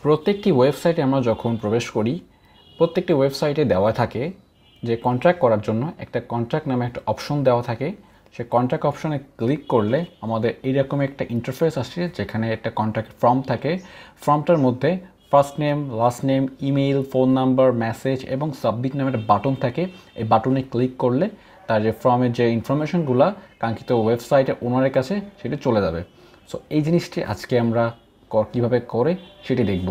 প্রত্যেকটি ওয়েবসাইটে আমরা যখন প্রবেশ করি, প্রত্যেকটি ওয়েবসাইটে দেওয়া থাকে যে কন্ট্রাক্ট করার জন্য একটা কন্ট্রাক্ট নামে একটা অপশন দেওয়া থাকে। সে কন্ট্রাক্ট অপশনে ক্লিক করলে আমাদের এইরকম একটা ইন্টারফেস আসে, যেখানে একটা কন্ট্রাক্ট ফর্ম থাকে। ফর্মটার মধ্যে first name, last name, email, phone number, message এবং সাবমিট নামে একটা বাটন থাকে। এই বাটনে ক্লিক করলে তার যে ফর্মের যে ইনফরমেশনগুলো কাঙ্ক্ষিত ওয়েবসাইটে ওনারের কাছে সেটা চলে যাবে। সো এই জিনিসটি আজকে আমরা কীভাবে করে সেটি দেখব।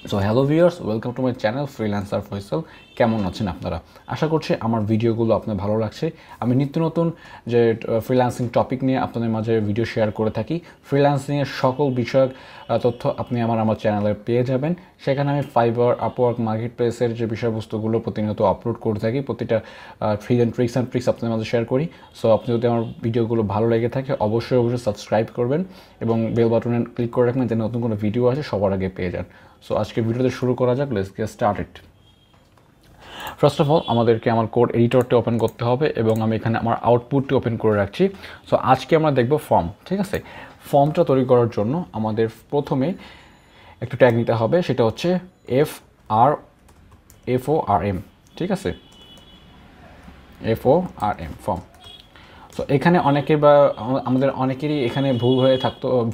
So hello viewers, welcome to my channel freelancer Faisal. কেমন আছেন আপনারা? আশা করছি আমার ভিডিওগুলো আপনার ভালো লাগছে। আমি নিত্য নতুন যে ফ্রিল্যান্সিং টপিক নিয়ে আপনাদের মাঝে ভিডিও শেয়ার করে থাকি। ফ্রিল্যান্সিংয়ের সকল বিষয়ক তথ্য আপনি আমার চ্যানেলে পেয়ে যাবেন। সেখানে আমি ফাইবার, আপওয়ার্ক, মার্কেট প্লেসের যে বিষয়বস্তুগুলো প্রতিনিয়ত আপলোড করে থাকি, প্রতিটা ট্রিক্স আপনাদের মাঝে শেয়ার করি। সো আপনি যদি আমার ভিডিওগুলো ভালো লেগে থাকে অবশ্যই সাবস্ক্রাইব করবেন এবং বেল বাটনে ক্লিক করে রাখবেন, যেন নতুন কোনো ভিডিও আসে সবার আগে পেয়ে যান। সো আজকে ভিডিওতে শুরু করা যাক। Let's get started. First of all আমাদেরকে আমার কোড এডিটরটি ওপেন করতে হবে এবং আমি এখানে আমার আউটপুটটি ওপেন করে রাখছি। সো আজকে আমরা দেখব ফর্ম। ঠিক আছে, ফর্মটা তৈরি করার জন্য আমাদের প্রথমে একটু ট্যাগ নিতে হবে, সেটা হচ্ছে FORM। ঠিক আছে, FORM ফর্ম। সো এখানে অনেকে বা আমাদের অনেকেরই এখানে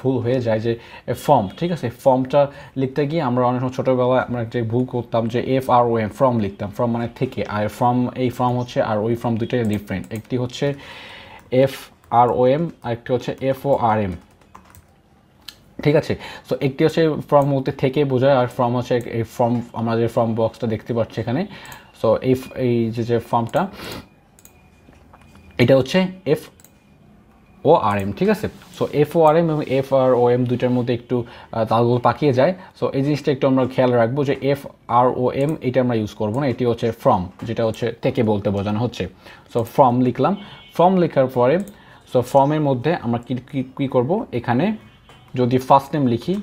ভুল হয়ে যায় যে ফর্ম। ঠিক আছে, ফর্মটা লিখতে গিয়ে আমরা অনেক সময় ছোটোবেলায় আমরা যে ভুল করতাম যে FROM ফর্ম লিখতাম। ফর্ম মানে থেকে, আর এই ফর্ম হচ্ছে আর ওই ফর্ম দুইটাই ডিফারেন্ট। একটি হচ্ছে FROM আর একটি হচ্ছে FORM। ঠিক আছে, সো একটি হচ্ছে ফর্ম মধ্যে থেকে বোঝায়, আর ফর্ম হচ্ছে এই ফর্ম, আমরা যে ফর্ম বক্সটা দেখতে পাচ্ছি এখানে। সো এই যে ফর্মটা, এটা হচ্ছে FORM। ঠিক আছে, সো FORM এবং FROM দুইটার মধ্যে একটু তালগোল পাকিয়ে যায়। সো এই জিনিসটা একটু আমরা খেয়াল রাখবো যে FROM এটা আমরা ইউজ করবো না, এটি হচ্ছে ফ্রম, যেটা হচ্ছে থেকে বলতে বোঝানো হচ্ছে। সো ফর্ম লিখলাম। ফর্ম লেখার পরে সো ফর্মের মধ্যে আমরা কী করব, এখানে যদি ফার্স্ট নেম লিখি,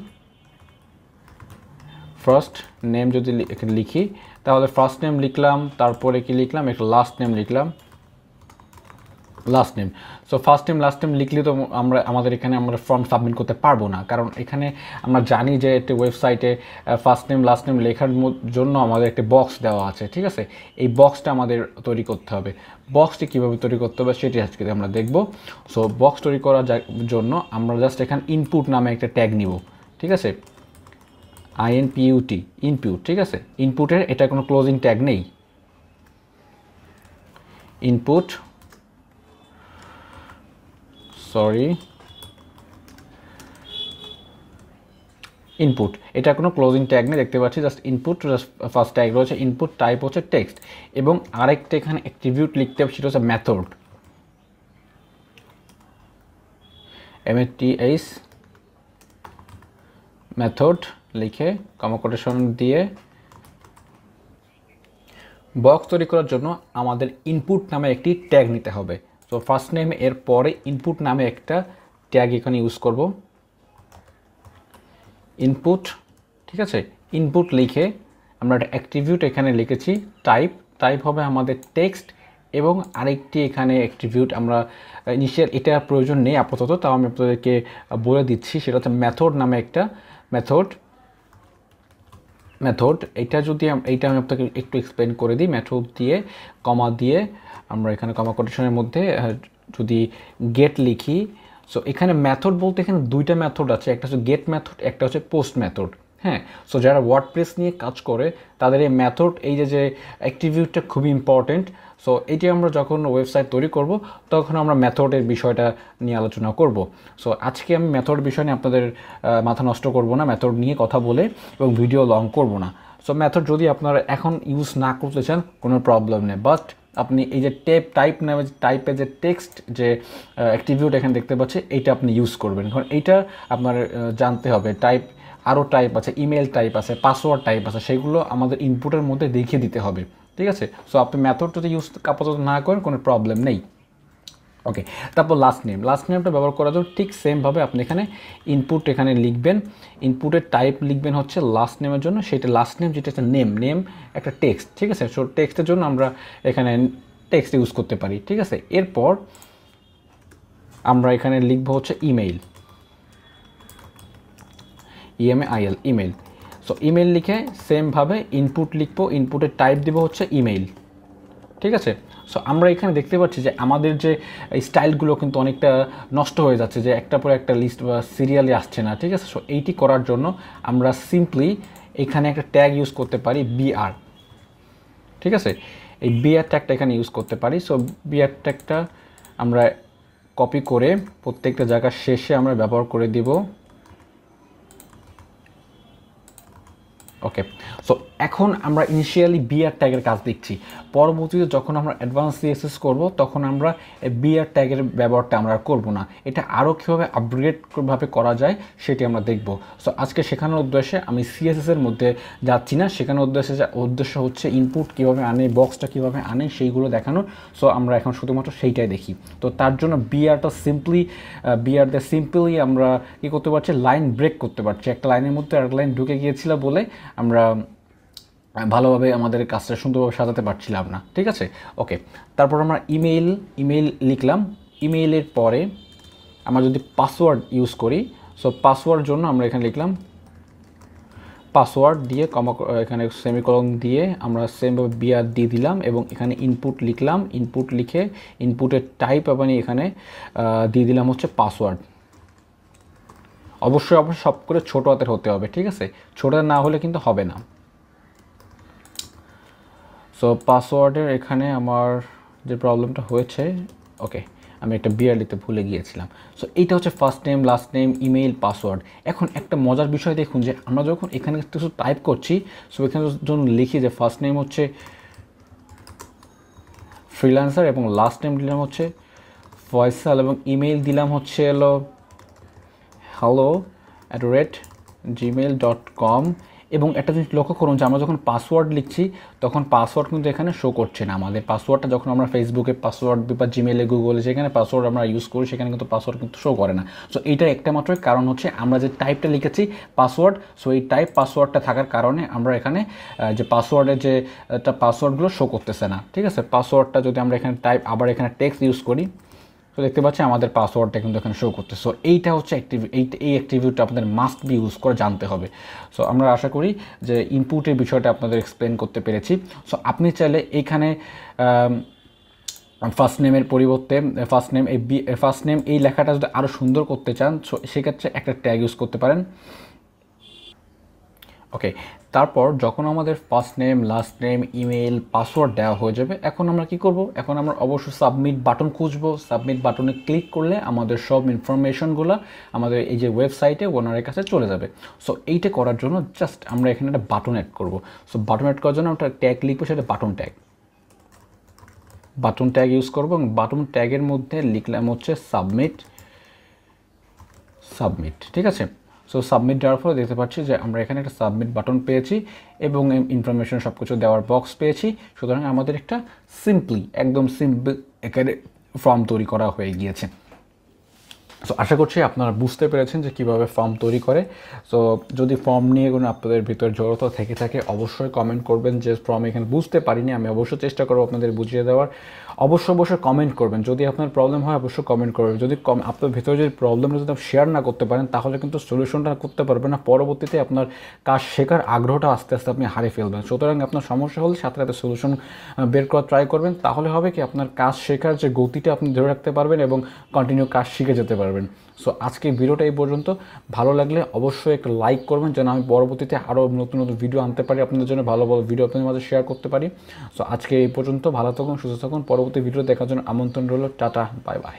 ফার্স্ট নেম যদি এখানে লিখি, তাহলে ফার্স্ট নেম লিখলাম, তারপরে কি লিখলাম, একটা লাস্ট নেম লিখলাম, last name. So first name last name লিখলে তো আমাদের এখানে আমরা ফর্ম সাবমিট করতে পারবো না, কারণ এখানে আমরা জানি যে একটি ওয়েবসাইটে ফার্স্ট নেম লাস্ট নেম লেখার জন্য আমাদের একটি বক্স দেওয়া আছে। ঠিক আছে, এই বক্সটা আমাদের তৈরি করতে হবে। বক্সটি কীভাবে তৈরি করতে হবে সেটি আজকে আমরা দেখব। সো বক্স তৈরি করার জন্য আমরা জাস্ট এখানে ইনপুট নামে একটা ট্যাগ নিব। ঠিক আছে, INPUT, ইনপুট। ঠিক আছে, ইনপুটের এটা কোনো ক্লোজিং ট্যাগ নেই। ইনপুট, ইনপুট, এটা কোনো ক্লোজিং ট্যাগ নেই, দেখতে পাচ্ছি just input. Just first tag রয়েছে ইনপুট, টাইপ হচ্ছে টেক্সট, এবং আরেকটা এখানে অ্যাট্রিবিউট লিখতে হবে, সেটা হচ্ছে মেথড, MATH, মেথড লিখে কমা কোটেশন দিয়ে। বক্স তৈরি করার জন্য আমাদের ইনপুট নামে একটি ট্যাগ নিতে হবে। সো ফার্স্ট নেম এর পরে ইনপুট নামে একটা ট্যাগ এখানে ইউজ করব, ইনপুট। ঠিক আছে, ইনপুট লিখে আমরা একটা অ্যাট্রিবিউট এখানে লিখেছি টাইপ হবে আমাদের টেক্সট, এবং আরেকটি এখানে অ্যাট্রিবিউট আমরা ইনিশিয়াল, এটা প্রয়োজন নেই আপাতত, তাও আমি আপনাদেরকে বলে দিচ্ছি, সেটা হচ্ছে মেথড নামে একটা মেথড। এইটা আমি আপনাকে একটু এক্সপ্লেন করে দিই। মেথড দিয়ে কমা দিয়ে আমরা এখানে কমা কোটেশনের মধ্যে যদি গেট লিখি। সো এখানে মেথড বলতে এখানে দুইটা মেথড আছে, একটা হচ্ছে গেট মেথড, একটা হচ্ছে পোস্ট মেথড। হ্যাঁ, সো যারা ওয়ার্ডপ্রেস নিয়ে কাজ করে তাদের এই মেথড, এই যে অ্যাক্টিভিটিটা খুবই ইম্পর্টেন্ট। সো এটি আমরা যখন ওয়েবসাইট তৈরি করব তখন আমরা মেথডের বিষয়টা নিয়ে আলোচনা করব। সো আজকে আমি মেথড বিষয় নিয়ে আপনাদের মাথা নষ্ট করব না, মেথড নিয়ে কথা বলে, এবং ভিডিও লং করব না। সো মেথড যদি আপনারা এখন ইউজ না করতে চান কোনো প্রবলেম নেই, বাট আপনি এই যে টাইপের যে টেক্সট যে অ্যাট্রিবিউট এখানে দেখতে পাচ্ছেন, এইটা আপনি ইউজ করবেন। কারণ এইটা আপনার জানতে হবে। আরও টাইপ আছে, ইমেল টাইপ আছে, পাসওয়ার্ড টাইপ আছে, সেগুলো আমাদের ইনপুটের মধ্যে দেখিয়ে দিতে হবে। ঠিক আছে, সো আপনি মেথড যদি ইউজ আপাতত না করেন কোনো প্রবলেম নেই। ওকে, তারপর লাস্ট নেমটা ব্যবহার করার জন্য ঠিক সেমভাবে আপনি এখানে ইনপুট এখানে লিখবেন। ইনপুটের টাইপ লিখবেন হচ্ছে লাস্ট নেমের জন্য, সেটা লাস্ট নেম যেটা একটা নেম একটা টেক্সট। ঠিক আছে, সো টেক্সটের জন্য আমরা এখানে টেক্সট ইউজ করতে পারি। ঠিক আছে, এরপর আমরা এখানে লিখবো হচ্ছে EMAIL ইমেল। সো ইমেল লিখে সেমভাবে ইনপুট লিখবো, ইনপুটের টাইপ দেবো হচ্ছে ইমেইল। ঠিক আছে। সো আমরা এখানে দেখতে পাচ্ছি যে আমাদের যে স্টাইলগুলো কিন্তু অনেকটা নষ্ট হয়ে যাচ্ছে, যে একটা পরে একটা লিস্ট বা সিরিয়ালে আসছে না। ঠিক আছে। সো এইটি করার জন্য আমরা সিম্পলি এখানে একটা ট্যাগ ইউজ করতে পারি BR। ঠিক আছে, এই BR ট্যাগটা এখানে ইউজ করতে পারি। সো BR ট্যাগটা আমরা কপি করে প্রত্যেকটা জায়গার শেষে আমরা ব্যবহার করে দিব। ওকে। সো এখন আমরা ইনিশিয়ালি BR ট্যাগের কাজ দেখছি, পরবর্তীতে যখন আমরা অ্যাডভান্স CSS করব তখন আমরা BR ট্যাগের ব্যবহারটা আমরা করব না। এটা আরও কীভাবে আপগ্রেডভাবে করা যায় সেটি আমরা দেখব। সো আজকে শেখানোর উদ্দেশ্যে আমি CSS এর মধ্যে যাচ্ছি না, শেখানোর উদ্দেশ্য হচ্ছে ইনপুট কীভাবে আনে, বক্সটা কীভাবে আনে সেইগুলো দেখানোর। সো আমরা এখন শুধুমাত্র সেইটাই দেখি। তো তার জন্য BRটা সিম্পলি আমরা কী করতে পারছি, লাইন ব্রেক করতে পারছি। একটা লাইনের মধ্যে আরেক লাইন ঢুকে গিয়েছিল বলে আমরা ভালোভাবে আমাদের কাজটা সুন্দরভাবে সাজাতে পারছিলাম না। ঠিক আছে। ওকে, তারপর আমরা ইমেইল লিখলাম। ইমেইলের পরে আমরা যদি পাসওয়ার্ড ইউজ করি, সো পাসওয়ার্ড জন্য আমরা এখানে লিখলাম পাসওয়ার্ড দিয়ে এখানে সেমিকোলন দিয়ে আমরা সেমভাবে BR দিয়ে দিলাম এবং এখানে ইনপুট লিখলাম। ইনপুট লিখে ইনপুটের টাইপ এবং এখানে দিয়ে দিলাম হচ্ছে পাসওয়ার্ড। অবশ্যই সব করে ছোটো হাতের হতে হবে। ঠিক আছে, ছোটো না হলে কিন্তু হবে না। সো পাসওয়ার্ডের এখানে আমার যে প্রবলেমটা হয়েছে, ওকে, আমি একটা BR লিখতে ভুলে গিয়েছিলাম। সো এইটা হচ্ছে first name, last name, email, password. এখন একটা মজার বিষয় দেখুন যে আমরা যখন এখানে কিছু টাইপ করছি, সো এখানে যখন লিখি যে ফার্স্ট নেম হচ্ছে ফ্রিল্যান্সার এবং লাস্ট নেম দিলাম হচ্ছে ফয়সাল এবং ইমেইল দিলাম হচ্ছে hello@gmail.com। এবং একটা জিনিস লক্ষ্য করুন যে আমরা যখন পাসওয়ার্ড লিখছি তখন পাসওয়ার্ড কিন্তু এখানে শো করছে না। আমাদের পাসওয়ার্ডটা যখন আমরা ফেসবুকে পাসওয়ার্ড বা জিমেলে, গুগলে যেখানে পাসওয়ার্ড আমরা ইউজ করি সেখানে কিন্তু পাসওয়ার্ড কিন্তু শো করে না। সো এইটা একটা মাত্র কারণ হচ্ছে আমরা যে টাইপটা লিখেছি পাসওয়ার্ড, সো এই পাসওয়ার্ডটা থাকার কারণে আমরা এখানে যে পাসওয়ার্ডের যে পাসওয়ার্ডগুলো শো করতেছে না। ঠিক আছে। পাসওয়ার্ডটা যদি আমরা এখানে আবার এখানে টেক্সট ইউজ করি, তো দেখতে পাচ্ছি আমাদের পাসওয়ার্ডটা কিন্তু এখানে শো করতে। সো এইটা হচ্ছে এই অ্যাক্টিভিটিটা আপনাদের মাস্ট বি ইউজ করে জানতে হবে। সো আমরা আশা করি যে ইনপুটের বিষয়টা আপনাদের এক্সপ্লেন করতে পেরেছি। সো আপনি চাইলে এইখানে ফার্স্ট নেমের পরিবর্তে ফার্স্ট নেম এই লেখাটা যদি আরও সুন্দর করতে চান, সো সেক্ষেত্রে একটা ট্যাগ ইউজ করতে পারেন। ওকে, তারপর যখন আমাদের first name, last name, email, password দেওয়া হয়ে যাবে, এখন আমরা কি করব, এখন আমরা অবশ্যই সাবমিট বাটন খুঁজবো। সাবমিট বাটনে ক্লিক করলে আমাদের সব ইনফরমেশনগুলো আমাদের এই যে ওয়েবসাইটে ওনারের কাছে চলে যাবে। সো এইটা করার জন্য জাস্ট আমরা এখানে একটা বাটন অ্যাড করব। সো বাটন অ্যাড করার জন্য একটা ট্যাগ লিখবো, সেটা বাটন ট্যাগ ইউজ করবো এবং বাটন ট্যাগের মধ্যে লিখলাম হচ্ছে সাবমিট। ঠিক আছে। সো সাবমিট দেওয়ার ফলে দেখতে পাচ্ছি যে আমরা এখানে একটা সাবমিট বাটন পেয়েছি এবং ইনফরমেশন সব কিছু দেওয়ার বক্স পেয়েছি। সুতরাং আমাদের একটা একদম সিম্পল এখানে ফর্ম তৈরি করা হয়ে গিয়েছে। সো আশা করছি আপনারা বুঝতে পেরেছেন যে কীভাবে ফর্ম তৈরি করে। সো যদি ফর্ম নিয়ে কোনো আপনাদের ভিতরে জড়তা থেকে থাকে অবশ্যই কমেন্ট করবেন যে ফর্ম এখানে বুঝতে পারিনি, আমি অবশ্যই চেষ্টা করবো আপনাদের বুঝিয়ে দেওয়ার। অবশ্যই কমেন্ট করবেন, যদি আপনার প্রবলেম হয় অবশ্যই কমেন্ট করবেন। যদি আপনার ভিতরে যদি প্রবলেমটা যদি আপনি শেয়ার না করতে পারেন তাহলে কিন্তু সলিউশনটা করতে পারবেন না, পরবর্তীতে আপনার কাজ শেখার আগ্রহটা আস্তে আস্তে আপনি হারিয়ে ফেলবেন। সুতরাং আপনার সমস্যা হলে সাথে সাথে সলিউশন বের করার ট্রাই করবেন, তাহলে হবে কি আপনার কাজ শেখার যে গতিটা আপনি ধরে রাখতে পারবেন এবং কন্টিনিউ কাজ শিখে যেতে পারবেন। সো আজকে ভিডিওটা এই পর্যন্ত। ভালো লাগলে অবশ্যই একটা লাইক করবেন যেন আমি পরবর্তীতে আরও নতুন ভিডিও আনতে পারি, আপনাদের জন্য ভালো ভিডিও আপনাদের মাঝে শেয়ার করতে পারি। সো আজকে এই পর্যন্ত। ভালো থাকুন, সুস্থ থাকুন। পরবর্তী ভিডিও দেখার জন্য আমন্ত্রণ রইল। Tata, bye bye.